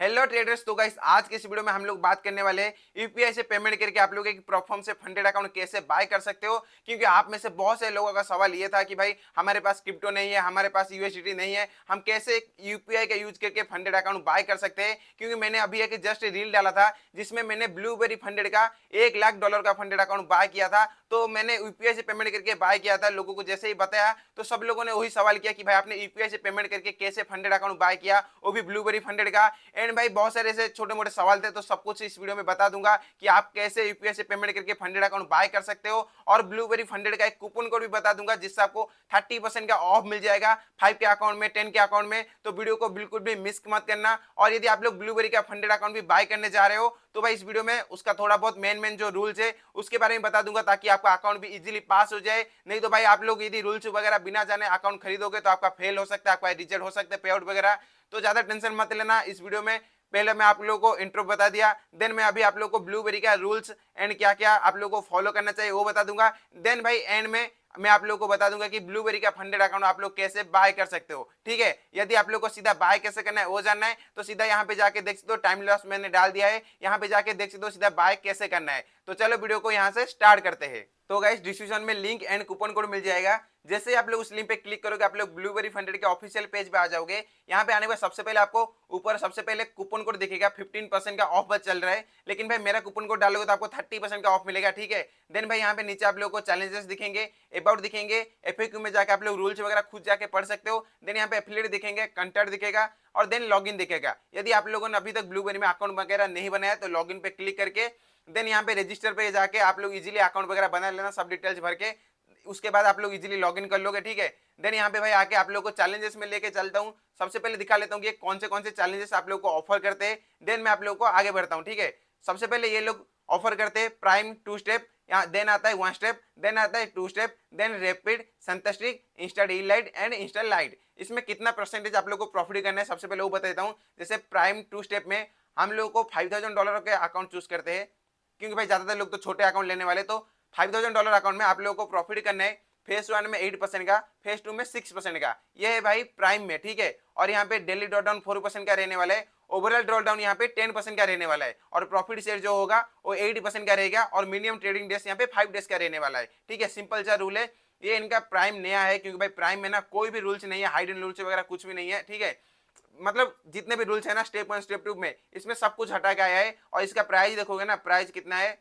Hello traders. तो guys आज के इस वीडियो में हम लोग बात करने वाले हैं यूपीआई से पेमेंट करके आप लोग एक प्लेटफॉर्म से फंडेड अकाउंट कैसे बाय कर सकते हो। क्योंकि आप में से बहुत से लोगों का सवाल ये था कि भाई हमारे पास क्रिप्टो नहीं है, हमारे पास यूएसडीटी नहीं है, हम कैसे यूपीआई का यूज करके फंडेड अकाउंट बाय कर सकते हैं। क्योंकि मैंने अभी एक जस्ट रील डाला था जिसमें मैंने ब्लूबेरी फंडेड का $1 लाख का फंडेड अकाउंट बाय किया था। तो मैंने यूपीआई से पेमेंट करके बाय किया था। लोगों को जैसे ही बताया तो सब लोगों ने वही सवाल किया कि भाई आपने यूपीआई से पेमेंट करके कैसे फंडेड अकाउंट बाय किया, वो भी ब्लूबेरी फंडेड का। एंड भाई बहुत सारे ऐसे छोटे मोटे सवाल थे, तो सब कुछ इस वीडियो में बता दूंगा कि आप कैसे यूपीआई से पेमेंट करके फंडेड अकाउंट बाय कर सकते हो। और ब्लूबेरी फंडेड का एक कूपन कोड भी बता दूंगा जिससे आपको 30% का ऑफ मिल जाएगा 5 के अकाउंट में, 10 के अकाउंट में। तो वीडियो को बिल्कुल भी मिस मत करना। और यदि आप लोग ब्लूबेरी का फंडेड अकाउंट भी बाय करने जा रहे हो तो भाई इस वीडियो में उसका थोड़ा बहुत मेन जो रूल्स है उसके बारे में बता दूंगा, ताकि आपका अकाउंट भी इजीली पास हो जाए। नहीं तो भाई आप लोग यदि रूल्स वगैरह बिना जाने अकाउंट खरीदोगे तो आपका फेल हो सकता है, आपका रिजेक्ट हो सकता है पे आउट वगैरह। तो ज्यादा टेंशन मत लेना इस वीडियो में। पहले मैं आप लोगों को इंट्रो बता दिया, देन मैं अभी आप लोगों को ब्लूबेरी का रूल्स एंड क्या क्या आप लोगों को फॉलो करना चाहिए वो बता दूंगा। देन भाई एंड में मैं आप लोगों को बता दूंगा कि ब्लूबेरी का फंडेड अकाउंट आप लोग कैसे बाय कर सकते हो। ठीक है, यदि आप लोग को सीधा बाय कैसे करना है वो जानना है तो सीधा यहाँ पे जाके देख सकते हो, टाइम लॉस मैंने डाल दिया है, यहाँ पे जाके देख सकते हो सीधा बाय कैसे करना है। तो चलो वीडियो को यहाँ से स्टार्ट करते हैं। तो गाइस डिस्क्रिप्शन में लिंक एंड कूपन कोड मिल जाएगा। जैसे ही आप लोग उस लिंक पे क्लिक करोगे आप लोग ब्लूबेरी फंडेड के ऑफिशियल पेज पे आ जाओगे। यहाँ पे आने के बाद सबसे पहले आपको ऊपर सबसे पहले कूपन कोड दिखेगा, 15% का ऑफ चल रहा है। लेकिन भाई मेरा कूपन कोड डालोगे तो आपको 30% का ऑफ मिलेगा। ठीक है, देन भाई यहाँ पे नीचे आप लोगों को चैलेंजेस दिखेंगे, अबाउट दिखेंगे, एफएक्यू में जाके आप लोग रूल्स वगैरह खुद जाके पढ़ सकते हो। देन यहाँ पे एफिलिएट दिखेंगे, कंटेंट दिखेगा और देन लॉगिन दिखेगा। यदि आप लोगों ने अभी तक ब्लूबेरी में अकाउंट वगैरह नहीं बनाया तो लॉगिन पे क्लिक करके देन यहाँ पे रजिस्टर पे जाके आप लोग इजीली अकाउंट वगैरह बना लेना, सब डिटेल्स भर के। उसके बाद आप लोग इजीली लॉगिन कर लोगे। ठीक है, देन यहाँ पे भाई आके आप लोग को चैलेंजेस में लेके चलता हूँ। सबसे पहले दिखा लेता हूँ कि कौन से चैलेंजेस आप लोग को ऑफर करते हैं। देन मैं आप लोग को आगे बढ़ता हूँ। ठीक है, सबसे पहले ये लोग ऑफर करते हैं प्राइम 2 स्टेप, यहाँ देन आता है 1 स्टेप, देन आता है 2 स्टेप, देन रैपिड, संतस्टिक, insta D light and insta light. इसमें कितना परसेंटेज आप लोग को प्रॉफिट करना है सबसे पहले वो बता देता हूँ। जैसे प्राइम 2 स्टेप में हम लोग को $5000 के अकाउंट चूज करते हैं, क्योंकि भाई ज्यादातर लोग तो छोटे अकाउंट लेने वाले। तो $5000 अकाउंट में आप लोगों को प्रॉफिट करना है फेज 1 में 8% का, फेज 2 में 6% का। ये है भाई प्राइम में। ठीक है, और यहाँ पे डेली ड्रॉ डाउन 4% का रहने वाला है, ओवरऑल ड्रॉ डाउन यहाँ पे 10% का रहने वाला है, और प्रॉफिट शेयर जो होगा वो 8% का रहेगा, और मिनिमम ट्रेडिंग डेज यहाँ पे 5 डेज का रहने वाला है। ठीक है, सिंपल सा रूल है। ये इनका प्राइम नया है क्योंकि भाई प्राइम में ना कोई भी रूल्स नहीं है, हाइडन रूल्स वगैरह कुछ भी नहीं है। ठीक है, मतलब जितने भी रूल्स है ना स्टेप 1 स्टेप 2 में इसमें सब कुछ हटा के आया है। और इसका प्राइस देखोगे ना, प्राइस कितना है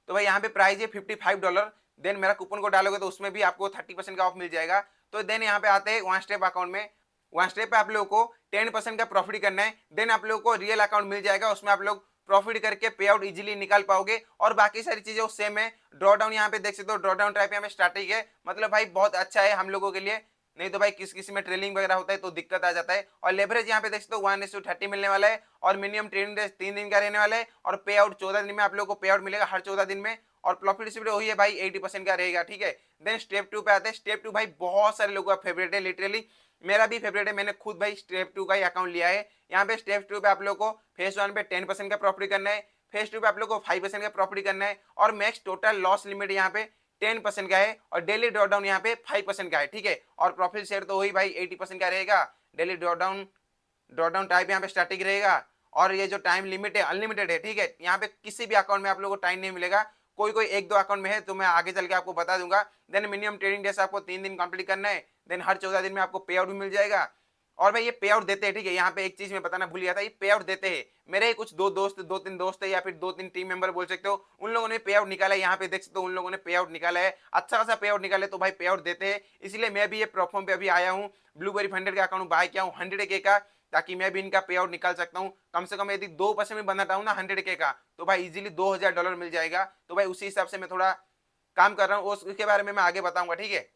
तो भाई यहाँ पे प्राइस है $55। देन मेरा कूपन कोड डालोगे तो उसमें भी आपको 30% का ऑफ मिल जाएगा। तो देन यहाँ पे आते हैं 1 स्टेप अकाउंट में। 1 स्टेप पे आप लोगों को 10% का प्रॉफिट करना है। देन आप लोगों को रियल अकाउंट मिल जाएगा, उसमें आप लोग प्रॉफिट करके पे आउट इजीली निकाल पाओगे। और बाकी सारी चीजें सेम है। ड्रॉ डाउन यहाँ पे देख सकते हो, ड्रॉ डाउन टाइप यहाँ पे स्टार्टिंग है, मतलब भाई बहुत अच्छा है हम लोगों के लिए। नहीं तो भाई किसी में ट्रेलिंग वगैरह होता है तो दिक्कत आ जाता है। और लेवरेज यहाँ पे देख सकते हो 1:30 मिलने वाला है, और मिनिमम ट्रेडिंग डेज 3 दिन का रहने वाला है, और पे आउट 14 दिन में आप लोगों को पे आउट मिलेगा हर 14 दिन में। और प्रॉफिट स्प्लिट वही है भाई 80% का रहेगा। ठीक है, देन स्टेप 2 पे आते हैं। स्टेप 2 भाई बहुत सारे लोगों का फेवरेट है, लिटरली मेरा भी फेवरेट है। मैंने खुद भाई स्टेप 2 का ही अकाउंट लिया है। यहाँ पे स्टेप 2 पे आप लोग को फेज 1 पे 10% का प्रॉफिट करना है, फेज 2 पे आप लोग को 5% का प्रॉफिट करना है, और मैक्स टोटल लॉस लिमिट यहाँ पे 10% का है, और डेली ड्रॉ डाउन यहाँ पे 5% का है। ठीक है, और प्रॉफिट शेयर तो वही भाई 80% का रहेगा। डेली ड्रॉ डाउन टाइप यहाँ पे स्टैटिक रहेगा, और ये जो टाइम लिमिट है अनलिमिटेड है। ठीक है, यहाँ पे किसी भी अकाउंट में आप लोगों को टाइम नहीं मिलेगा, कोई कोई 1-2 अकाउंट में है तो मैं आगे चल के आपको बता दूंगा। देन मिनिमम ट्रेडिंग डेज आपको 3 दिन कंप्लीट करना है। देन हर 14 दिन में आपको पे आउट भी मिल जाएगा। और भाई ये पे आउट देते हैं। ठीक है, यहाँ पे एक चीज मैं बताना भूल गया था, ये पे आउट देते हैं। मेरे ही कुछ 2-3 दोस्त है, या फिर 2-3 टीम मेंबर बोल सकते हो, उन लोगों ने पे आउट निकाला है। यहाँ पे देख सकते हो उन लोगों ने पे आउट निकाला है, अच्छा खासा पे आउट निकाले। तो भाई पे आउट देते हैं, इसलिए मैं भी ये प्लेटफॉर्म पे अभी आया हूँ। ब्लूबेरी फंडेड का अकाउंट बाय किया हूँ 100K का, ताकि मैं भी इनका पे आउट निकाल सकता हूँ। कम से कम यदि 2% में बनाता हूँ ना 100K का, तो भाई इजीली $2000 मिल जाएगा। तो भाई उसी हिसाब से मैं थोड़ा काम कर रहा हूँ, उसके बारे में मैं आगे बताऊंगा। ठीक है,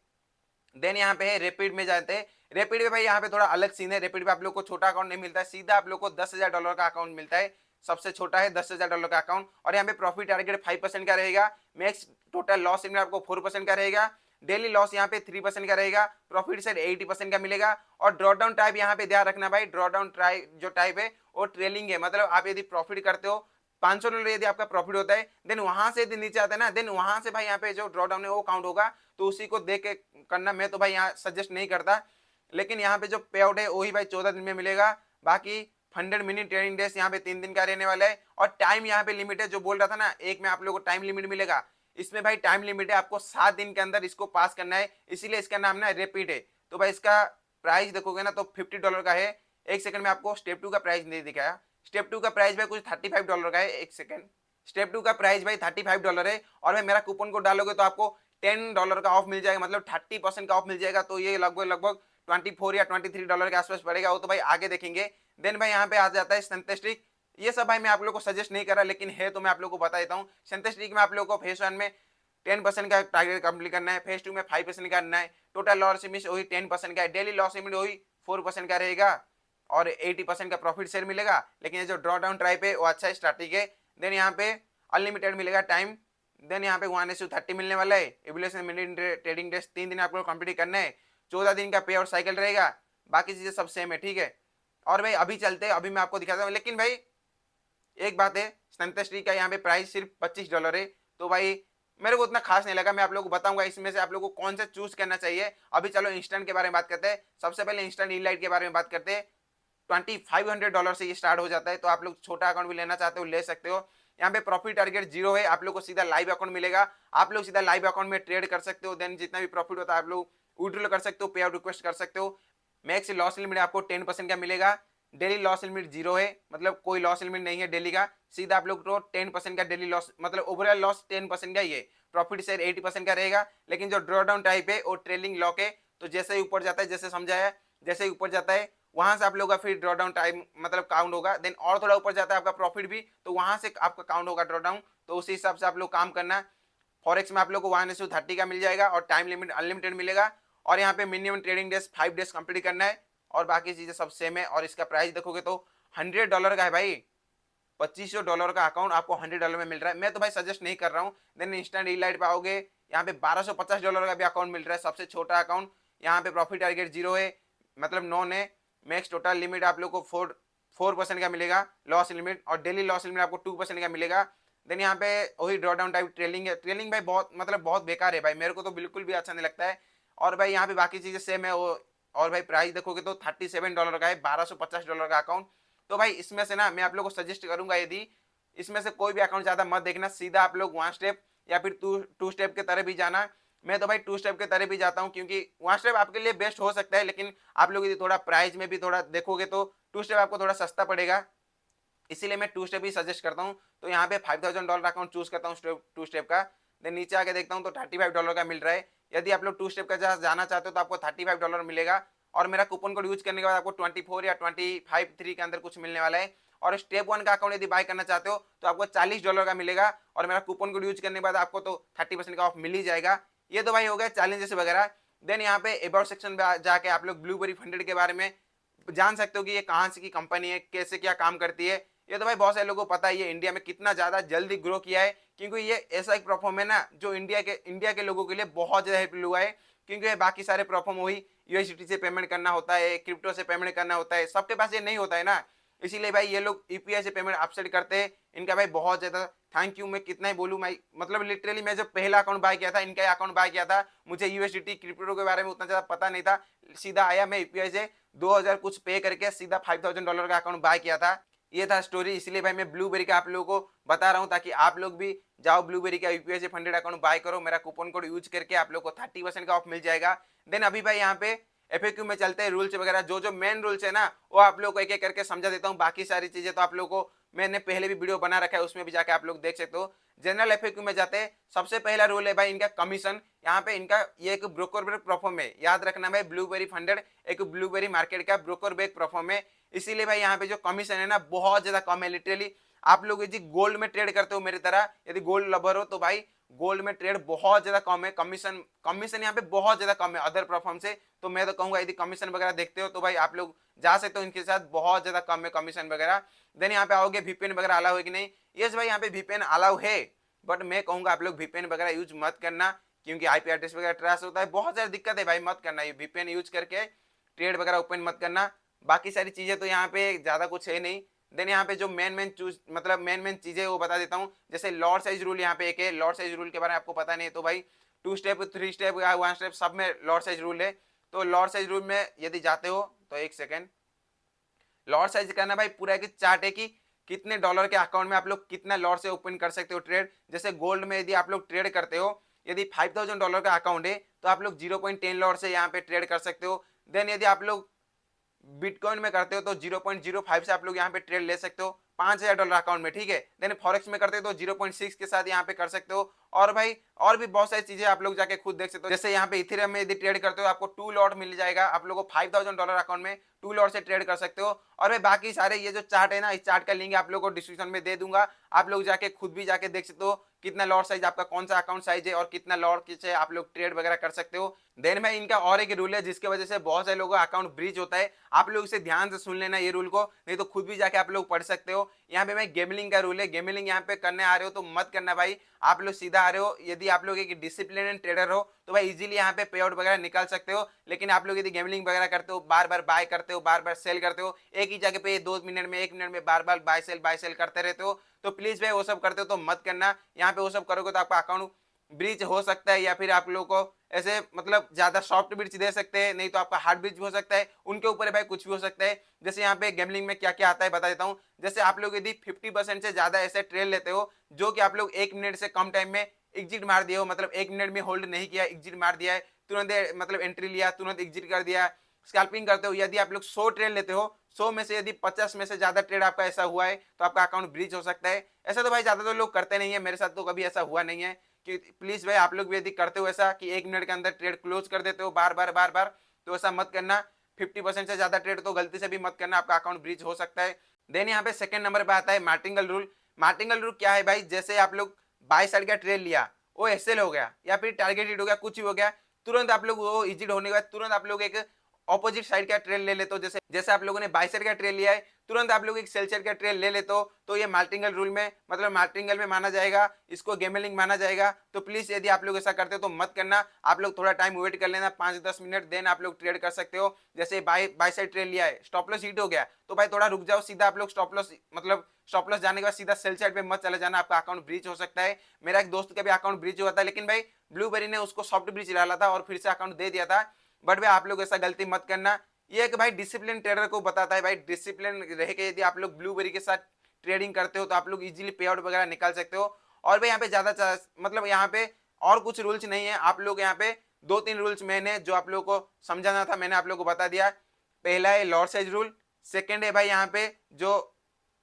देन यहाँ पे है रैपिड में जाते हैं। रैपिड में भाई यहाँ पे थोड़ा अलग सीन है। रैपिड पे आप लोग को छोटा अकाउंट नहीं मिलता है, सीधा आप लोग को $10,000 का अकाउंट मिलता है। सबसे छोटा है $10,000 का अकाउंट, और यहाँ पे प्रॉफिट टारगेट 5% का रहेगा। मैक्स टोटल लॉस लिमिट आपको 4% का रहेगा। डेली लॉस यहाँ पे 3% का रहेगा, प्रॉफिट से 80% का मिलेगा। और ड्रॉ डाउन टाइप यहाँ पे ध्यान रखना भाई, ड्रॉ डाउन जो टाइप है वो ट्रेलिंग है, मतलब आप यदि प्रॉफिट करते हो $500 यदि आपका प्रॉफिट होता है, देन वहां से यदि नीचे आता है ना, देन वहां से भाई यहाँ पे जो ड्रॉ डाउन है वो काउंट होगा। तो उसी को देख के करना, मैं तो भाई यहाँ सजेस्ट नहीं करता। लेकिन यहाँ पे जो पे आउट है वही भाई 14 दिन में मिलेगा। बाकी फंडेड मिनी ट्रेडिंग डेज यहाँ पे 3 दिन का रहने वाला है, और टाइम यहाँ पे लिमिट है, जो बोल रहा था ना एक में आप लोगों को टाइम लिमिट मिलेगा, इसमें भाई टाइम लिमिट है, आपको 7 दिन के अंदर इसको पास करना है, इसीलिए इसका नाम ना रैपिड है। तो भाई इसका प्राइस देखोगे ना तो $50 का है। एक सेकंड में आपको स्टेप 2 का प्राइस नहीं दिखाया। स्टेप 2 का प्राइस भाई कुछ $35 का है। एक सेकंड, स्टेप 2 का प्राइस भाई $35 है, और भाई मेरा कूपन कोड डालोगे तो आपको $10 का ऑफ मिल जाएगा, मतलब 30% का ऑफ मिल जाएगा। तो ये लगभग लगभग 24 या $23 के आसपास पड़ेगा, वो तो भाई आगे देखेंगे। देन भाई यहाँ पे आ जाता है सिंथेटिक। ये सब भाई मैं आप लोगों को सजेस्ट नहीं कर रहा, लेकिन है तो मैं आप लोगों को बता देता हूँ। सिंथेटिक में आप लोगों को फेस 1 में 10% का टारगेट कंप्लीट करना है, फेज 2 में 5% करना है, टोटल लॉस लिमिट वही 10% का है, डेली लॉस लिमिट वही 4% का रहेगा, और 80% का प्रॉफिट शेयर मिलेगा। लेकिन ये जो ड्रॉ डाउन टाइप है वो अच्छा स्ट्रैटेजी है। देन यहाँ पे अनलिमिटेड मिलेगा टाइम। देन यहाँ पे 1:30 मिलने वाला है। एवोल्यूशन मिनी ट्रेडिंग डेज 3 दिन आपको कंप्लीट करना है, 14 दिन का पे आउट साइकिल रहेगा, बाकी चीजें सब सेम है, ठीक है। और भाई अभी चलते हैं, अभी मैं आपको दिखाता हूँ। लेकिन भाई एक बात है, संतश्री का यहाँ पे प्राइस सिर्फ $25 है, तो भाई मेरे को उतना खास नहीं लगा। मैं आप लोगों को बताऊंगा इसमें से आप लोगों को कौन सा चूज करना चाहिए। अभी चलो इंस्टेंट के बारे में बात करते हैं। सबसे पहले इंस्टेंट इनलाइट के बारे में बात करते हैं। $2500 से ये स्टार्ट हो जाता है, तो आप लोग छोटा अकाउंट भी लेना चाहते हो ले सकते हो। यहाँ पे प्रॉफिट टारगेट 0 है, आप लोग को सीधा लाइव अकाउंट मिलेगा, आप लोग सीधा लाइव अकाउंट में ट्रेड कर सकते हो। देन जितना भी प्रॉफिट होता है आप लोग विड्रॉल कर सकते हो, पे आउट रिक्वेस्ट कर सकते हो। मैक्स लॉस लिमिट आपको 10% का मिलेगा। डेली लॉस लिमिट 0 है, मतलब कोई लॉस लिमिट नहीं है डेली का, सीधा आप लोग को 10% का डेली लॉस, मतलब ओवरऑल लॉस 10% का ही है। प्रॉफिट शेयर 80% का रहेगा। लेकिन जो ड्रॉ डाउन टाइप है वो ट्रेलिंग लॉक है, तो जैसे ही ऊपर जाता है, जैसे समझाया, जैसे ही ऊपर जाता है वहां से आप लोग का फिर ड्रॉ डाउन टाइम मतलब काउंट होगा। देन और थोड़ा ऊपर जाता है आपका प्रॉफिट भी, तो वहां से आपका काउंट होगा ड्रॉ डाउन। तो उसी हिसाब से आप लोग काम करना। फॉरेक्स में आप लोग को 1:30 का मिल जाएगा, और टाइम लिमिट अनलिमिटेड मिलेगा। और यहाँ पे minimum trading days 5 days complete करना है, और बाकी चीजें सब सेम है। और इसका प्राइस देखोगे तो $100 का है भाई। $2500 का अकाउंट आपको $100 में मिल रहा है। मैं तो भाई सजेस्ट नहीं कर रहा हूँ। देन इंस्टेंट इलाइट पे आओगे, यहाँ पे $1250 का भी अकाउंट मिल रहा है, सबसे छोटा अकाउंट। यहाँ पे प्रॉफिट टारगेट 0 है, मतलब नॉन है। मैक्स टोटल लिमिट आप लोग को 4% का मिलेगा लॉस लिमिट, और डेली लॉस लिमिट आपको 2% का मिलेगा। देन यहाँ पे वही ड्रॉ डाउन टाइप ट्रेलिंग है। ट्रेलिंग भाई बहुत मतलब बहुत बेकार है भाई, मेरे को तो बिल्कुल भी अच्छा नहीं लगता है। और भाई यहाँ पे बाकी चीजें सेम है वो। और भाई प्राइस देखोगे तो $37 का है, $1250 का अकाउंट। तो भाई इसमें से ना मैं आप लोग को सजेस्ट करूंगा, यदि इसमें से कोई भी अकाउंट ज्यादा मत देखना, सीधा आप लोग 1 स्टेप या फिर टू स्टेप के तरह भी जाना। मैं तो भाई 2 स्टेप के तरह भी जाता हूँ, क्योंकि 1 स्टेप आपके लिए बेस्ट हो सकता है, लेकिन आप लोग यदि थोड़ा प्राइस में भी थोड़ा देखोगे तो 2 स्टेप आपको थोड़ा सस्ता पड़ेगा, इसीलिए मैं 2 स्टेप ही सजेस्ट करता हूँ। तो यहाँ पे $5000 अकाउंट चूज करता हूँ 2 स्टेप का। देन नीचे आके देखता हूँ तो $35 का मिल रहा है। यदि आप लोग 2 स्टेप का जाना चाहते हो तो आपको $35 मिलेगा, और मेरा कूपन कोड यूज करने के बाद आपको 24 या 25 के अंदर कुछ मिलने वाला है। और स्टेप 1 का अकाउंट यदि बाय करना चाहते हो तो आपको $40 का मिलेगा, और मेरा कूपन कोड यूज करने के बाद आपको तो 30% का ऑफ मिल ही जाएगा। ये तो भाई हो गया चैलेंजेस वगैरह। देन यहाँ पे अबाउट सेक्शन में जाके आप लोग ब्लूबेरी फंडेड के बारे में जान सकते हो कि ये कहाँ से की कंपनी है, कैसे क्या काम करती है। ये तो भाई बहुत सारे लोगों को पता है ये इंडिया में कितना ज्यादा जल्दी ग्रो किया है, क्योंकि ये ऐसा एक प्लेटफॉर्म है ना जो इंडिया के लोगों के लिए बहुत ज्यादा हेल्पफुल हुआ है। क्योंकि बाकी सारे प्लेटफॉर्म वही यूएसडीटी से पेमेंट करना होता है, क्रिप्टो से पेमेंट करना होता है, सबके पास ये नहीं होता है ना। इसीलिए भाई ये लोग यूपीआई से पेमेंट अपसेट करते हैं। इनका भाई बहुत ज्यादा थैंक यू। मैं कितना ही बोलूँ, मैं मतलब लिटरली मैं जब पहला अकाउंट बाय किया था, इनका अकाउंट बाय किया था, मुझे यूएसडीटी क्रिप्टो के बारे में उतना ज्यादा पता नहीं था। सीधा आया मैं यूपीआई से 2000 कुछ पे करके सीधा $5000 का अकाउंट बाय किया था। ये था स्टोरी। इसलिए भाई मैं ब्लूबेरी का आप लोगों को बता रहा हूँ, ताकि आप लोग भी जाओ ब्लूबेरी का यूपीआई से फंडेड अकाउंट बाय करो। मेरा कूपन कोड यूज करके आप लोग को 30% का ऑफ मिल जाएगा। देन अभी भाई यहाँ पे एफएक्यू में चलते हैं, रूल्स वगैरह जो जो मेन रूल्स है ना वो आप लोग को एक एक करके समझा देता हूँ। बाकी सारी चीजें तो आप लोग को मैंने पहले भी वीडियो बना रखा है, उसमें भी जाके आप लोग देख सकते हो। जनरल एफएक्यू में जाते हैं। सबसे पहला रूल है भाई इनका कमीशन। यहाँ पे इनका ये एक ब्रोकर बेक प्लेटफॉर्म है, याद रखना भाई। ब्लूबेरी फंडेड एक ब्लूबेरी मार्केट का ब्रोकर बेक प्लेटफॉर्म है, इसीलिए भाई यहाँ पे जो कमीशन है ना बहुत ज्यादा कम है। लिटरली आप लोग यदि गोल्ड में ट्रेड करते हो मेरी तरह, यदि गोल्ड लवर हो तो भाई गोल्ड में ट्रेड बहुत ज्यादा कम है। कमीशन कमीशन यहाँ पे बहुत ज्यादा कम है अदर प्लेटफॉर्म से। तो मैं तो कहूंगा यदि कमीशन वगैरह देखते हो तो भाई आप लोग जा सकते हो इनके साथ, बहुत ज्यादा कम है कमीशन वगैरह। देन यहाँ पे आओगे वीपीएन वगैरह अलाउ है कि नहीं। यस भाई यहाँ पे वीपीएन अलाउ है, बट मैं कहूंगा आप लोग वीपीएन वगैरह यूज मत करना, क्योंकि आईपी एड्रेस वगैरह ट्रेस होता है, बहुत सारी दिक्कत है भाई, मत करना। ये वीपीएन यूज करके ट्रेड वगैरह ओपन मत करना। बाकी सारी चीजें तो यहाँ पे ज्यादा कुछ है नहीं। देन यहाँ पे जो मेन चूज मतलब मेन चीजें वो बता देता हूँ। जैसे लॉट साइज रूल यहाँ पे एक है, लॉट साइज रूल के बारे में आपको पता नहीं है तो भाई 2 स्टेप 3 स्टेप या 1 स्टेप सब में लॉट साइज रूल है। तो लॉट साइज रूल में यदि जाते हो तो एक सेकेंड, लॉट साइज करना भाई पूरा एक चार्ट है कि कितने डॉलर के अकाउंट में आप लोग कितना लॉट से ओपन कर सकते हो ट्रेड। जैसे गोल्ड में यदि आप लोग ट्रेड करते हो, यदि $5000 का अकाउंट है तो आप लोग 0.10 लॉट से यहाँ पे ट्रेड कर सकते हो। देन यदि आप लोग बिटकॉइन में करते हो तो 0.05 से आप लोग यहाँ पे ट्रेड ले सकते हो $5000 अकाउंट में, ठीक है। देन फॉरेक्स में करते हो तो 0.6 के साथ यहाँ पे कर सकते हो। और भाई और भी बहुत सारी चीजें आप लोग जाके खुद देख सकते हो। जैसे यहाँ पे इथेरियम में यदि ट्रेड करते हो आपको 2 लॉट मिल जाएगा, आप लोगों को $5000 अकाउंट में 2 लॉट से ट्रेड कर सकते हो। और भाई बाकी सारे ये जो चार्ट है ना, इस चार्ट का लिंक आप लोगों को डिस्क्रिप्शन में दे दूंगा, आप लोग जाके खुद भी जाके देख सकते हो कितना लॉट साइज आपका कौन सा अकाउंट साइज है और कितना लॉट से आप लोग ट्रेड वगैरह कर सकते हो। देन भाई इनका और एक रूल है जिसकी वजह से बहुत सारे लोगों का अकाउंट ब्रीच होता है, आप लोग इसे ध्यान से सुन लेना ये रूल को, नहीं तो खुद भी जाके आप लोग पढ़ सकते हो। यहाँ पे मैं गेमलिंग का रूल है, गेमलिंग यहाँ पे करने आ रहे हो तो मत करना भाई, आप लोग सीधा आ रहे हो। यदि आप लोग एक डिसिप्लिन ट्रेडर हो तो भाई इजीली यहाँ पे पे आउट वगैरह निकाल सकते हो। लेकिन आप लोग यदि गेमलिंग वगैरह करते हो, बार बार बाय करते हो, बार बार सेल करते हो, एक ही जगह पे 2 मिनट में 1 मिनट में बार बार बाय सेल करते रहते हो, तो प्लीज भाई वो सब करते हो तो मत करना। यहाँ पे वो सब करोगे तो आपका अकाउंट ब्रीच हो सकता है, या फिर आप लोगों को ऐसे मतलब ज्यादा सॉफ्ट ब्रीच दे सकते हैं, नहीं तो आपका हार्ड ब्रीच भी हो सकता है, उनके ऊपर भाई कुछ भी हो सकता है। जैसे यहाँ पे गैम्बलिंग में क्या क्या आता है बता देता हूँ। जैसे आप लोग यदि 50% से ज्यादा ऐसे ट्रेड लेते हो जो कि आप लोग 1 मिनट से कम टाइम में एग्जिट मार दिए हो, मतलब 1 मिनट में होल्ड नहीं किया, एग्जिट मार दिया है, तुरंत मतलब एंट्री लिया, तुरंत एग्जिट कर दिया, स्कैल्पिंग करते हो। यदि आप लोग 100 ट्रेड लेते हो, 100 में से यदि 50 में से ज्यादा ट्रेड आपका ऐसा हुआ है तो आपका अकाउंट ब्रीच हो सकता है। ऐसा तो भाई ज्यादातर लोग करते नहीं है, मेरे साथ तो कभी ऐसा हुआ नहीं है। कि प्लीज भाई आप लोग भी यदि करते हो ऐसा कि 1 मिनट के अंदर ट्रेड क्लोज कर देते हो बार बार, तो ऐसा मत करना। 50% से ज्यादा ट्रेड तो गलती से भी मत करना, आपका अकाउंट ब्रीच हो सकता है। देन यहाँ पे सेकंड नंबर पे आता है मार्टिंगल रूल। मार्टिंगल रूल क्या है भाई, जैसे आप लोग बाय साइड का ट्रेड लिया, वो एसएल हो गया या फिर टारगेट हिट हो गया, कुछ भी हो गया, तुरंत आप लोग वो एग्जिट होने के बाद तुरंत आप लोग एक ऑपोजिट साइड का ट्रेड ले लेते हो। जैसे जैसे आप लोगों ने बाय साइड का ट्रेड लिया है, तुरंत आप लोग एक सेल साइड का ट्रेड ले लेते हो, तो ये मार्टिंगल रूल में मतलब मार्टिंगल में माना जाएगा, इसको गेमलिंग माना जाएगा। तो प्लीज यदि आप लोग ऐसा करते हो तो मत करना, आप लोग थोड़ा टाइम वेट कर लेना 5-10 मिनट, देन आप लोग ट्रेड कर सकते हो। जैसे बाय साइड ट्रेड लिया है, स्टॉप लॉस हिट हो गया तो भाई थोड़ा रुक जाओ, सीधा आप लोग स्टॉप लॉस मतलब स्टॉप लॉस जाने के बाद सीधा सेल साइड पे मत चले जाना, आपका अकाउंट ब्रीच हो सकता है। मेरा एक दोस्त का भी अकाउंट ब्रीच हुआ था, लेकिन भाई ब्लूबेरी ने उसको सॉफ्ट ब्रीच डाला था और फिर से अकाउंट दे दिया था। बट भाई आप लोग ऐसा गलती मत करना, ये एक भाई डिसिप्लिन ट्रेडर को बताता है भाई, डिसिप्लिन रह के यदि आप लोग ब्लूबेरी के साथ ट्रेडिंग करते हो तो आप लोग इजीली पे आउट वगैरह निकाल सकते हो। और भाई यहाँ पे ज्यादा मतलब यहाँ पे और कुछ रूल्स नहीं है, आप लोग यहाँ पे 2-3 रूल्स मैंने जो आप लोगों को समझाना था मैंने आप लोगों को बता दिया। पहला है लॉट साइज रूल, सेकंड है भाई यहाँ पे जो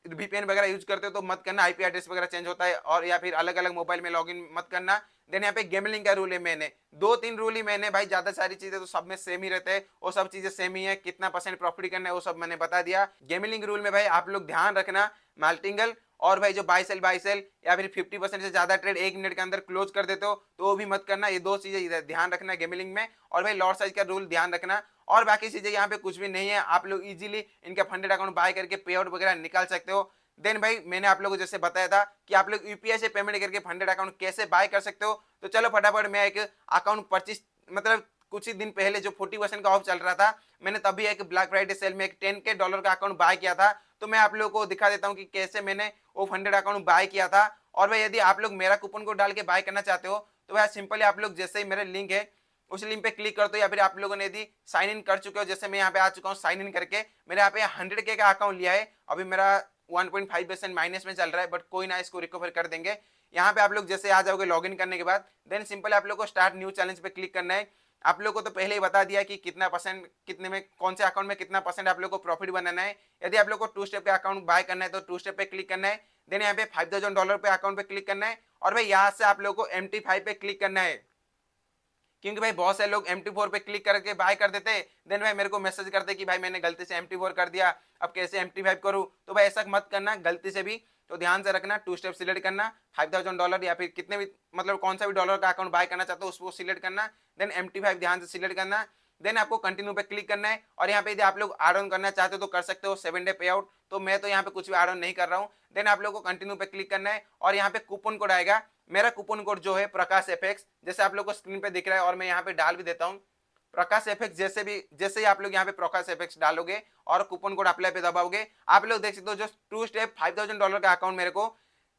वीपीएन वगैरह यूज करते हो तो मत करना, आईपी एड्रेस वगैरह चेंज होता है, और या फिर अलग अलग मोबाइल में लॉगिन मत करना। देन यहाँ पे गेमलिंग का रूल है, मैंने 2-3 रूल ही मैंने भाई, ज्यादा सारी चीजें तो सब में सेम ही रहते हैं, वो सब चीजें सेम ही है, कितना % प्रॉफिट करना है वो सब मैंने बता दिया। गेमलिंग रूल में भाई आप लोग ध्यान रखना मार्टिंगल, और भाई जो बाय सेल या फिर 50% से ज्यादा ट्रेड 1 मिनट के अंदर क्लोज कर देते हो तो वो भी मत करना, ये 2 चीजें ध्यान रखना गेमलिंग में। और भाई लॉट साइज का रूल ध्यान रखना, और बाकी चीजें यहाँ पे कुछ भी नहीं है, आप लोग इजीली इनका फंडेड अकाउंट बाय करके पे आउट वगैरह निकाल सकते हो। देन भाई मैंने आप लोगों को जैसे बताया था कि आप लोग यूपीआई से पेमेंट करके फंडेड अकाउंट कैसे बाय कर सकते हो, तो चलो फटाफट मैं एक अकाउंट परचेज मतलब कुछ ही दिन पहले जो 40% का ऑफ चल रहा था, मैंने तभी एक ब्लैक फ्राइडे सेल में एक $10K का अकाउंट बाय किया था। तो मैं आप लोगों को दिखा देता हूँ कि कैसे मैंने वो फंडेड अकाउंट बाय किया था। और भाई यदि आप लोग मेरा कूपन कोड डाल के बाय करना चाहते हो तो भाई सिंपली आप लोग जैसे ही मेरे लिंक है उस लिंक पे क्लिक करते हो, या फिर आप लोगों ने यदि साइन इन कर चुके हो, जैसे मैं यहाँ पे आ चुका हूँ साइन इन करके, मेरे यहाँ पे 100K का अकाउंट लिया है, अभी मेरा 1.5% माइनस में चल रहा है, बट कोई ना, इसको रिकवर कर देंगे। यहाँ पे आप लोग जैसे आ जाओगे लॉगिन करने के बाद, देन सिंपल आप लोग को स्टार्ट न्यू चैलेंज पे क्लिक करना है। आप लोग को तो पहले ही बता दिया कि कितना % कितने में कौन से अकाउंट में कितना % आप लोग को प्रॉफिट बनाना है। यदि आप लोग को 2 स्टेप का अकाउंट बाय करना है तो 2 स्टेप पे क्लिक करना है, देन यहाँ पे $5000 पे अकाउंट पे क्लिक करना है, और भाई यहाँ से आप लोग को MT5 पे क्लिक करना है। क्योंकि भाई बहुत सारे लोग MT4 पे क्लिक करके बाय कर देते, देन भाई मेरे को मैसेज करते कि भाई मैंने गलती से MT4 कर दिया, अब कैसे MT5 करूं। तो भाई ऐसा मत करना गलती से भी, तो ध्यान से रखना, 2 स्टेप सिलेक्ट करना, $5000 या फिर कितने भी मतलब कौन सा भी डॉलर का अकाउंट बाय करना चाहते हो उसको सिलेक्ट करना, देन MT5 ध्यान से सिलेक्ट करना, देन आपको कंटिन्यू पे क्लिक करना है। और यहाँ पे यदि आप लोग ऐड ऑन करना चाहते हो तो कर सकते हो 7 डे पे आउट, तो मैं तो यहाँ पे कुछ भी ऐड ऑन नहीं कर रहा हूँ। देन आप लोग को कंटिन्यू पे क्लिक करना है, और यहाँ पे कूपन कोड आएगा, मेरा कूपन कोड जो है प्रकाश एफएक्स, जैसे आप लोग को स्क्रीन पे दिख रहा है, और मैं यहाँ पे डाल भी देता हूँ प्रकाश एफएक्स। जैसे ही आप लोग यहाँ पे प्रकाश एफएक्स डालोगे और कूपन कोड अप्लाई पे दबाओगे, आप लोग देख सकते हो जो 2 स्टेप $5000 का अकाउंट मेरे को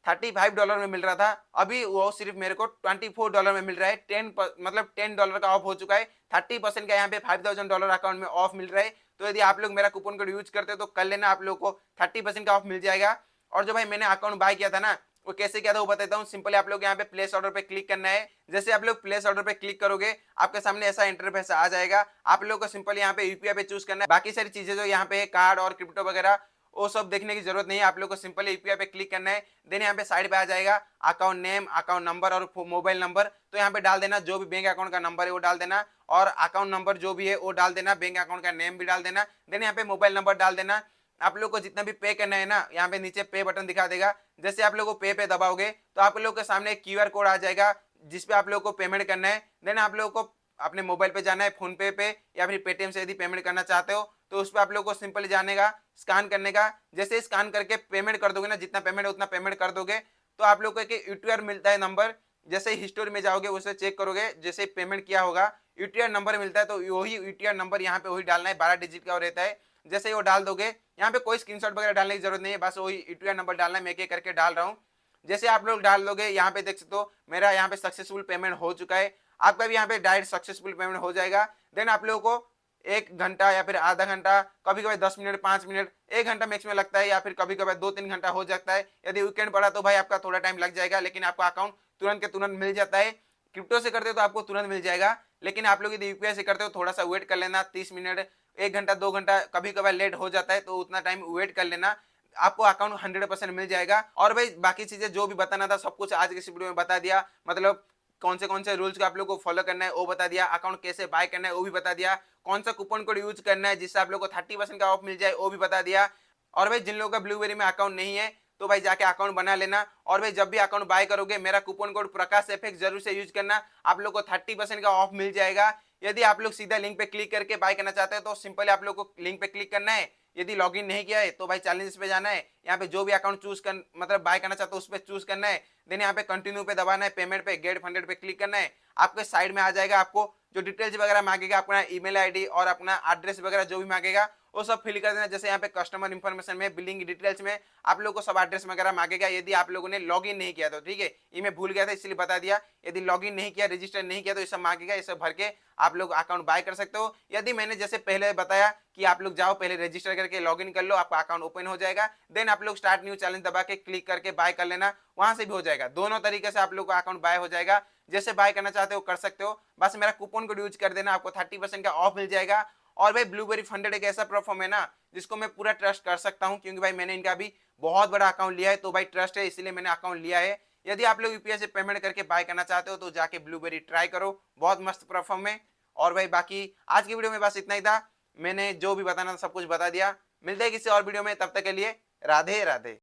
$35 में मिल रहा था, अभी वो सिर्फ मेरे को $24 में मिल रहा है। मतलब $10 का ऑफ हो चुका है, 30% का यहाँ पे $5000 अकाउंट में ऑफ मिल रहा है। तो यदि आप लोग मेरा कूपन कोड यूज करते हो तो कर लेना, आप लोग को 30% का ऑफ मिल जाएगा। और जो भाई मैंने अकाउंट बाय किया था ना, वो कैसे किया था वो बताता हूँ। सिंपली आप लोग यहाँ पे प्लेस ऑर्डर पे क्लिक करना है। जैसे आप लोग प्लेस ऑर्डर पे क्लिक करोगे, आपके सामने ऐसा इंटरफेस आ जाएगा। आप लोग को सिंपली यहाँ पे यूपीआई पे चूज करना है। बाकी सारी चीजें जो यहाँ पे कार्ड और क्रिप्टो वगैरह वो सब देखने की जरूरत नहीं है, आप लोग को सिंपली यूपीआई पे क्लिक करना है। देन यहाँ पे साइड पे आ जाएगा अकाउंट नेम, अकाउंट नंबर और मोबाइल नंबर। तो यहाँ पे डाल देना जो भी बैंक अकाउंट का नंबर है वो डाल देना, और अकाउंट नंबर जो भी है वो डाल देना, बैंक अकाउंट का नेम भी डाल देना। देन यहाँ पे मोबाइल नंबर डाल देना। आप लोग को जितना भी पे करना है ना, यहाँ पे नीचे पे बटन दिखा देगा। जैसे आप लोग को पे दबाओगे तो आप लोग के सामने एक क्यूआर कोड आ जाएगा जिसपे आप लोग को पेमेंट करना है। देन आप लोग को अपने मोबाइल पे जाना है, फोन पे या फिर पेटीएम से यदि पेमेंट करना चाहते हो तो उस पर आप लोग को सिंपली जाने का, स्कैन करने का। जैसे स्कैन करके पेमेंट कर दोगे ना, जितना पेमेंट है उतना पेमेंट कर दोगे तो आप लोग को एक यूटीआर मिलता है नंबर। जैसे हिस्टोरी में जाओगे उसे चेक करोगे, जैसे पेमेंट किया होगा यूटीआर नंबर मिलता है, तो वही यूटीआर नंबर यहाँ पे वही डालना है, 12 डिजिट का रहता है। जैसे वो डाल दोगे, यहाँ पे कोई स्क्रीनशॉट वगैरह डालने की जरूरत नहीं है, बस वही यूटीआर नंबर डालना है। मैं एक एक करके डाल रहा हूँ। जैसे आप लोग डाल दोगे, यहाँ पे देख सकते हो मेरा यहाँ पे सक्सेसफुल पेमेंट हो चुका है। आपका भी यहाँ पे डायरेक्ट सक्सेसफुल पेमेंट हो जाएगा। देन आप लोगों को 1 घंटा या फिर आधा घंटा, कभी कभी 10 मिनट, 5 मिनट, 1 घंटा मैक्सिमम लगता है, या फिर कभी कभी 2-3 घंटा हो जाता है। यदि वीकेंड पड़ा तो भाई आपका थोड़ा टाइम लग जाएगा, लेकिन आपका अकाउंट तुरंत के तुरंत मिल जाता है। क्रिप्टो से करते हो तो आपको तुरंत मिल जाएगा, लेकिन आप लोग यदि यूपीआई से करते हो थोड़ा सा वेट कर लेना, 30 मिनट, 1 घंटा, 2 घंटा, कभी कभी लेट हो जाता है, तो उतना टाइम वेट कर लेना, आपको अकाउंट 100% मिल जाएगा। और भाई बाकी चीजें जो भी बताना था सब कुछ आज के इस वीडियो में बता दिया। मतलब कौन से रूल्स को आप लोग को फॉलो करना है वो बता दिया, अकाउंट कैसे बाय करना है वो भी बता दिया, कौन सा कूपन कोड यूज करना है जिससे आप लोग को 30% का ऑफ मिल जाए वो भी बता दिया। और भाई जिन लोगों का ब्लूबेरी में अकाउंट नहीं है तो भाई जाके अकाउंट बना लेना। और भाई जब भी अकाउंट बाय करोगे मेरा कूपन कोड प्रकाश एफएक्स जरूर से यूज करना, आप लोग को 30% का ऑफ मिल जाएगा। यदि आप लोग सीधा लिंक पे क्लिक करके बाय करना चाहते हैं तो सिंपली आप लोग को लिंक पे क्लिक करना है। यदि लॉगिन नहीं किया है तो भाई चैलेंजेस पे जाना है, यहाँ पे जो भी अकाउंट चूज कर मतलब बाय करना चाहते हो उस पर चूज करना है। देन यहाँ पे कंटिन्यू पे दबाना है, पेमेंट पे गेट फंडेड पे क्लिक करना है। आपके साइड में आ जाएगा, आपको जो डिटेल्स वगैरह मांगेगा, अपना ईमेल आईडी और अपना एड्रेस वगैरह जो भी मांगेगा वो सब फिल कर देना। जैसे यहाँ पे कस्टमर इन्फॉर्मेशन में, बिलिंग डिटेल्स में आप लोगों को सब एड्रेस वगैरह मांगेगा। यदि आप लोगों ने लॉगिन नहीं किया तो ठीक है, ये मैं भूल गया था इसलिए बता दिया। यदि लॉगिन नहीं किया, रजिस्टर नहीं किया तो ये सब मांगेगा, ये सब भर के आप लोग अकाउंट बाय कर सकते हो। यदि मैंने जैसे पहले बताया कि आप लोग जाओ पहले रजिस्टर करके लॉगिन कर लो, आपका अकाउंट ओपन हो जाएगा। देन आप लोग स्टार्ट न्यू चैलेंज दबा के क्लिक करके बाय कर लेना, वहां से भी हो जाएगा। दोनों तरीके से आप लोग का अकाउंट बाय हो जाएगा, जैसे बाय करना चाहते हो कर सकते हो। बस मेरा कूपन कोड यूज कर देना, आपको 30% का ऑफ मिल जाएगा। और भाई ब्लूबेरी फंडेड एक ऐसा प्लेटफॉर्म है ना जिसको मैं पूरा ट्रस्ट कर सकता हूं, क्योंकि भाई मैंने इनका भी बहुत बड़ा अकाउंट लिया है, तो भाई ट्रस्ट है इसलिए मैंने अकाउंट लिया है। यदि आप लोग यूपीआई से पेमेंट करके बाय करना चाहते हो तो जाके ब्लूबेरी ट्राई करो, बहुत मस्त प्लेटफॉर्म है। और भाई बाकी आज की वीडियो में बस इतना ही था, मैंने जो भी बताना था सब कुछ बता दिया। मिलते हैं किसी और वीडियो में, तब तक के लिए राधे राधे।